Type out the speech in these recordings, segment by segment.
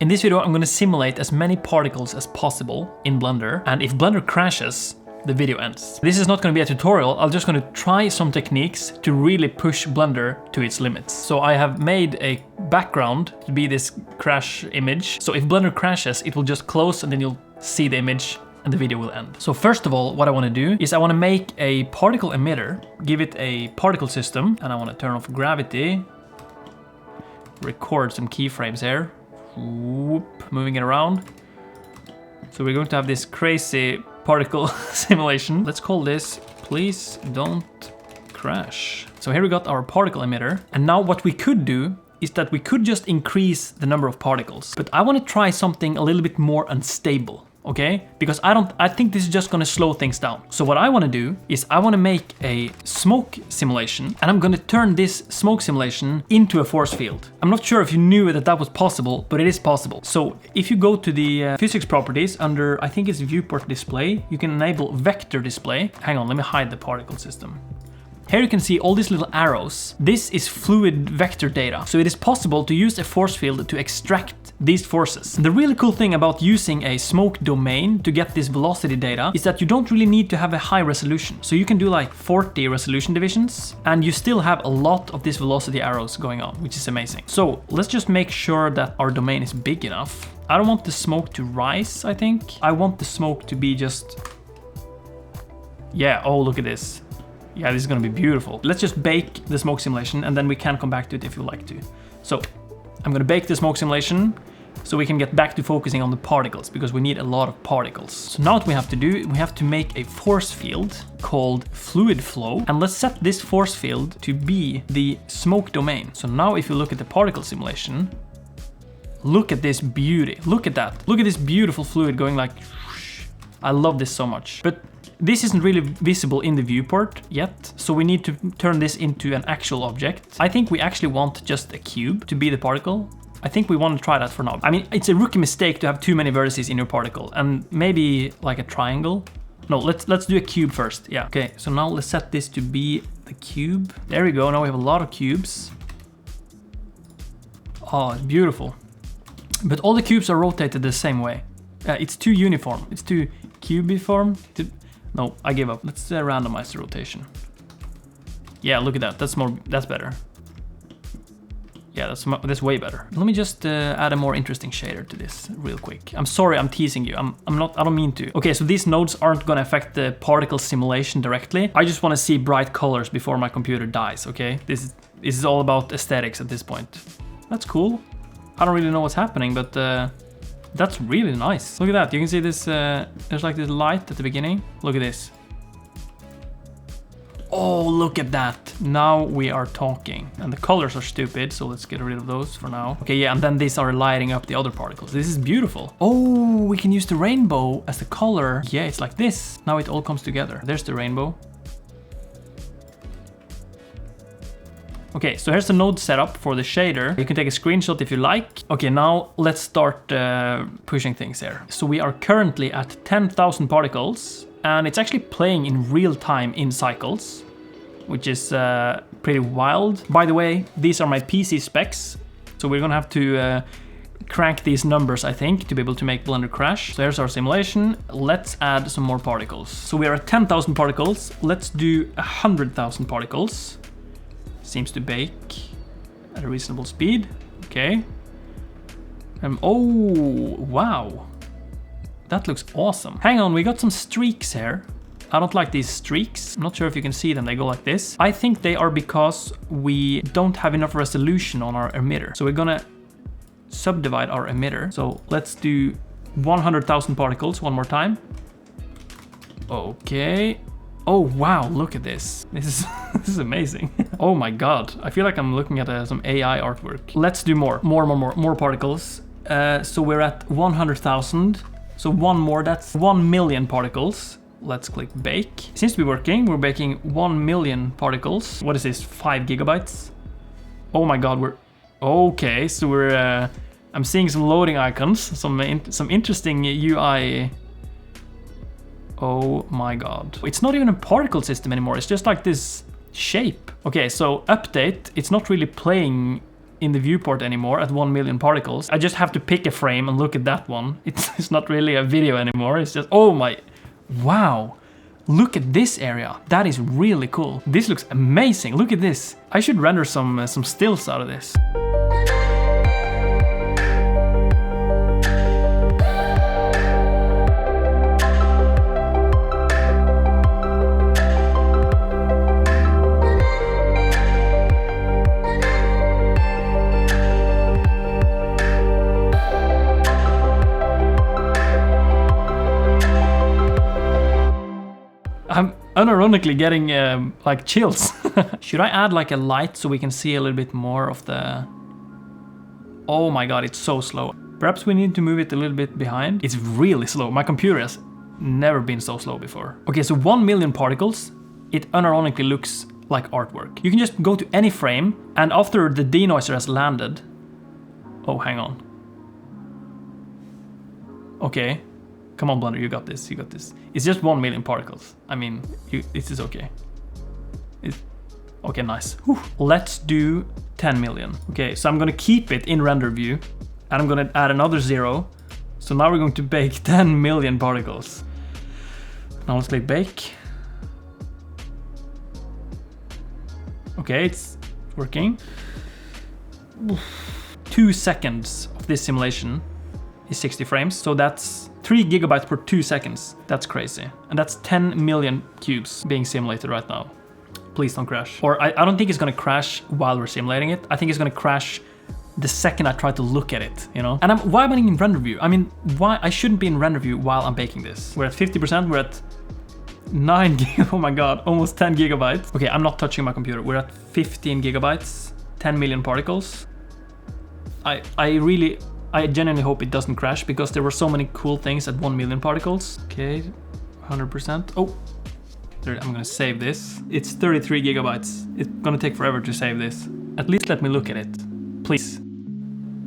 In this video, I'm going to simulate as many particles as possible in Blender, and if Blender crashes, the video ends. This is not going to be a tutorial, I'm just going to try some techniques to really push Blender to its limits. So I have made a background to be this crash image. So if Blender crashes, it will just close and then you'll see the image and the video will end. So first of all, what I want to do is I want to make a particle emitter, give it a particle system, and I want to turn off gravity, record some keyframes here. Whoop, moving it around. So we're going to have this crazy particle simulation. Let's call this Please Don't Crash. So here we got our particle emitter. And now what we could do is that we could just increase the number of particles. But I want to try something a little bit more unstable. Okay? Because I think this is just gonna slow things down. So what I wanna do is I wanna make a smoke simulation, and I'm gonna turn this smoke simulation into a force field. I'm not sure if you knew that that was possible, but it is possible. So if you go to the physics properties under, I think it's viewport display, you can enable vector display. Hang on, let me hide the particle system. Here you can see all these little arrows. This is fluid vector data. So it is possible to use a force field to extract these forces. The really cool thing about using a smoke domain to get this velocity data is that you don't really need to have a high resolution. So you can do like 40 resolution divisions and you still have a lot of these velocity arrows going on, which is amazing. So let's just make sure that our domain is big enough. I don't want the smoke to rise, I think. I want the smoke to be just... Yeah, oh, look at this. Yeah, this is gonna be beautiful. Let's just bake the smoke simulation and then we can come back to it if you like to. So I'm gonna bake the smoke simulation so we can get back to focusing on the particles because we need a lot of particles. So now what we have to do, we have to make a force field called fluid flow, and let's set this force field to be the smoke domain. So now if you look at the particle simulation, look at this beauty. Look at that. Look at this beautiful fluid going like whoosh. I love this so much. But this isn't really visible in the viewport yet, so we need to turn this into an actual object. I think we actually want just a cube to be the particle. I think we want to try that for now. I mean, it's a rookie mistake to have too many vertices in your particle, and maybe like a triangle. No, let's do a cube first. Yeah. Okay, so now let's set this to be the cube. There we go. Now we have a lot of cubes. Oh, it's beautiful. But all the cubes are rotated the same way. It's too uniform. It's too cubiform. No, I give up. Let's randomize the rotation. Yeah, look at that. That's better. Yeah, that's way better. Let me just add a more interesting shader to this real quick. I'm sorry, I'm teasing you. I don't mean to. Okay, so these nodes aren't gonna affect the particle simulation directly. I just want to see bright colors before my computer dies, okay? This is all about aesthetics at this point. That's cool. I don't really know what's happening, but that's really nice. Look at that. You can see this, there's like this light at the beginning. Look at this. Oh, look at that. Now we are talking. And the colors are stupid, so let's get rid of those for now. Okay, yeah, and then these are lighting up the other particles. This is beautiful. Oh, we can use the rainbow as the color. Yeah, it's like this. Now it all comes together. There's the rainbow. Okay, so here's the node setup for the shader. You can take a screenshot if you like. Okay, now let's start pushing things here. So we are currently at 10,000 particles, and it's actually playing in real time in cycles, which is pretty wild. By the way, these are my PC specs, so we're gonna have to crank these numbers, I think, to be able to make Blender crash. So here's our simulation. Let's add some more particles. So we are at 10,000 particles. Let's do 100,000 particles. Seems to bake at a reasonable speed. Okay. Oh, wow. That looks awesome. Hang on, we got some streaks here. I don't like these streaks. I'm not sure if you can see them. They go like this. I think they are because we don't have enough resolution on our emitter. So we're gonna subdivide our emitter. So let's do 100,000 particles one more time. Okay. Oh wow, look at this. This is amazing. Oh my god, I feel like I'm looking at some AI artwork. Let's do more particles. So we're at 100,000. So one more, that's 1 million particles. Let's click bake. Seems to be working. We're baking 1 million particles. What is this, 5 gigabytes? Oh my god, we're... Okay, so we're... I'm seeing some loading icons, some interesting UI... Oh my god. It's not even a particle system anymore, it's just like this shape. Okay, so update, it's not really playing in the viewport anymore at 1 million particles. I just have to pick a frame and look at that one. It's not really a video anymore. It's just, oh my, wow. Look at this area. That is really cool. This looks amazing. Look at this. I should render some stills out of this. I'm unironically getting like chills. Should I add like a light so we can see a little bit more of the... Oh my god, it's so slow. Perhaps we need to move it a little bit behind. It's really slow. My computer has never been so slow before. Okay, so 1 million particles. It unironically looks like artwork. You can just go to any frame, and after the denoiser has landed... Oh, hang on. Okay. Come on, Blender, you got this, you got this. It's just 1 million particles. I mean, this is okay. Okay, nice. Whew. Let's do 10 million. Okay, so I'm gonna keep it in render view, and I'm gonna add another 0. So now we're going to bake 10 million particles. Now let's click bake. Okay, it's working. 2 seconds of this simulation is 60 frames, so that's 3 gigabytes per 2 seconds. That's crazy. And that's 10 million cubes being simulated right now. Please don't crash. Or I don't think it's gonna crash while we're simulating it. I think it's gonna crash the second I try to look at it, you know? And why am I in render view? I mean, why? I shouldn't be in render view while I'm baking this. We're at 50%, we're at 9 gig, oh my god, almost 10 gigabytes. Okay, I'm not touching my computer. We're at 15 gigabytes, 10 million particles. I genuinely hope it doesn't crash because there were so many cool things at 1 million particles. Okay, 100%. Oh, I'm gonna save this. It's 33 gigabytes. It's gonna take forever to save this. At least let me look at it. Please,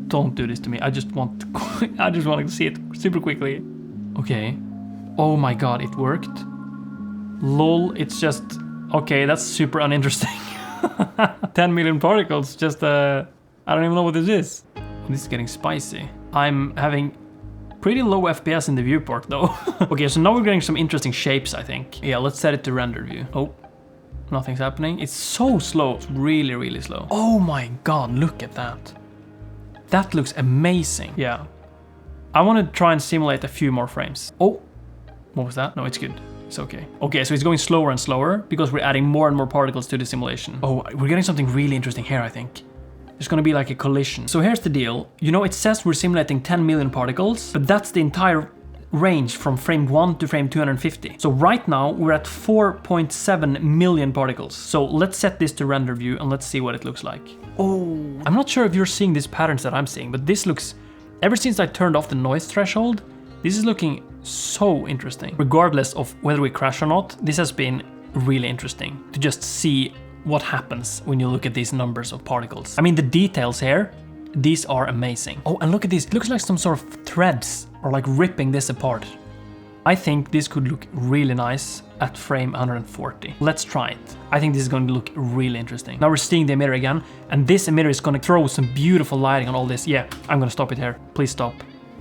don't do this to me. I just want to see it super quickly. Okay. Oh my god, it worked. Lol, it's just... Okay, that's super uninteresting. 10 million particles, just I don't even know what this is. This is getting spicy. I'm having pretty low FPS in the viewport though. Okay, so now we're getting some interesting shapes, I think. Yeah, let's set it to render view. Oh, nothing's happening. It's so slow. It's really, really slow. Oh my god, look at that. That looks amazing. Yeah. I want to try and simulate a few more frames. Oh, what was that? No, it's good. It's okay. Okay, so it's going slower and slower because we're adding more and more particles to the simulation. Oh, we're getting something really interesting here, I think. There's gonna be like a collision. So here's the deal. You know, it says we're simulating 10 million particles, but that's the entire range from frame 1 to frame 250. So right now we're at 4.7 million particles. So let's set this to render view and let's see what it looks like. Oh, I'm not sure if you're seeing these patterns that I'm seeing, but this looks, ever since I turned off the noise threshold, this is looking so interesting. Regardless of whether we crash or not, this has been really interesting to just see what happens when you look at these numbers of particles. I mean, the details here, these are amazing. Oh, and look at this. It looks like some sort of threads are like ripping this apart. I think this could look really nice at frame 140. Let's try it. I think this is going to look really interesting. Now we're seeing the emitter again, and this emitter is going to throw some beautiful lighting on all this. Yeah, I'm going to stop it here. Please stop.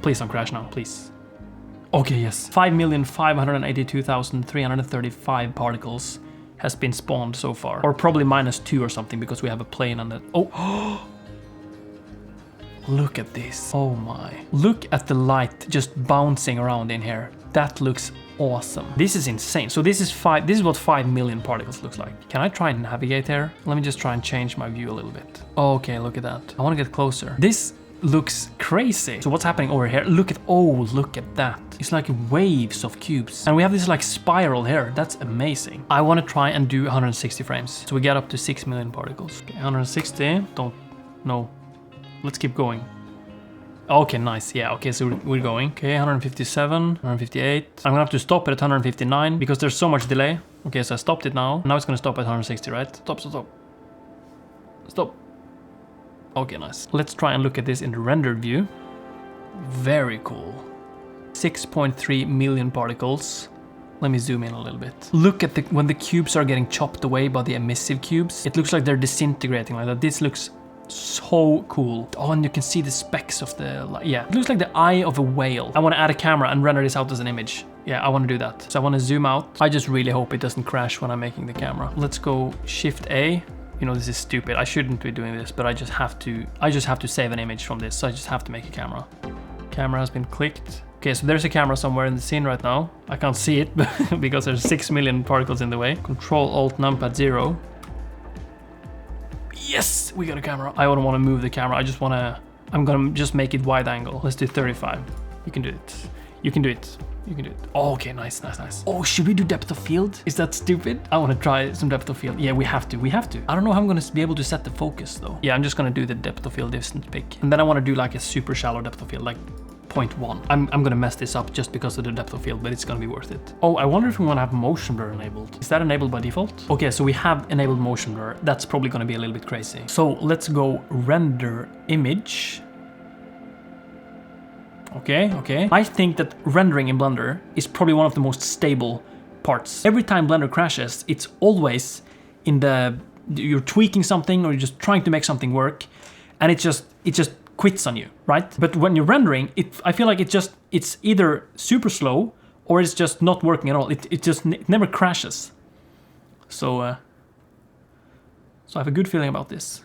Please don't crash now, please. Okay, yes. 5,582,335 particles has been spawned so far. Or probably -2 or something because we have a plane on it. Oh, look at this. Oh my. Look at the light just bouncing around in here. That looks awesome. This is insane. So this is what 5 million particles looks like. Can I try and navigate here? Let me just try and change my view a little bit. Okay, look at that. I want to get closer. This looks crazy. So what's happening over here? Look at that. It's like waves of cubes. And we have this like spiral here. That's amazing. I want to try and do 160 frames. So we get up to 6 million particles. Okay, 160. No. Let's keep going. Okay, nice. Yeah, okay, so we're going. Okay, 157, 158. I'm gonna have to stop it at 159 because there's so much delay. Okay, so I stopped it now. Now it's gonna stop at 160, right? Stop. Okay, nice. Let's try and look at this in the rendered view. Very cool. 6.3 million particles. Let me zoom in a little bit. Look at when the cubes are getting chopped away by the emissive cubes. It looks like they're disintegrating like that. This looks so cool. Oh, and you can see the specks of the, yeah. It looks like the eye of a whale. I want to add a camera and render this out as an image. Yeah, I want to do that. So I want to zoom out. I just really hope it doesn't crash when I'm making the camera. Let's go Shift A. You know, this is stupid. I shouldn't be doing this, but I just have to save an image from this. So I just have to make a camera. Camera has been clicked. Okay, so there's a camera somewhere in the scene right now. I can't see it because there's 6 million particles in the way. Control Alt Numpad 0. Yes, we got a camera. I don't want to move the camera. I'm gonna just make it wide angle. Let's do 35. You can do it. You can do it. You can do it. Oh, okay, nice. Oh, should we do depth of field? Is that stupid? I want to try some depth of field. Yeah, we have to. I don't know how I'm gonna be able to set the focus though. Yeah, I'm just gonna do the depth of field distance pick. And then I want to do like a super shallow depth of field, like 0.1. I'm gonna mess this up just because of the depth of field, but it's gonna be worth it. Oh, I wonder if we want to have motion blur enabled. Is that enabled by default? Okay, so we have enabled motion blur. That's probably gonna be a little bit crazy. So let's go render image. Okay. I think that rendering in Blender is probably one of the most stable parts. Every time Blender crashes, it's always in you're tweaking something or you're just trying to make something work, and it just quits on you, right? But when you're rendering, I feel like it's either super slow or it's just not working at all. It never crashes. So I have a good feeling about this.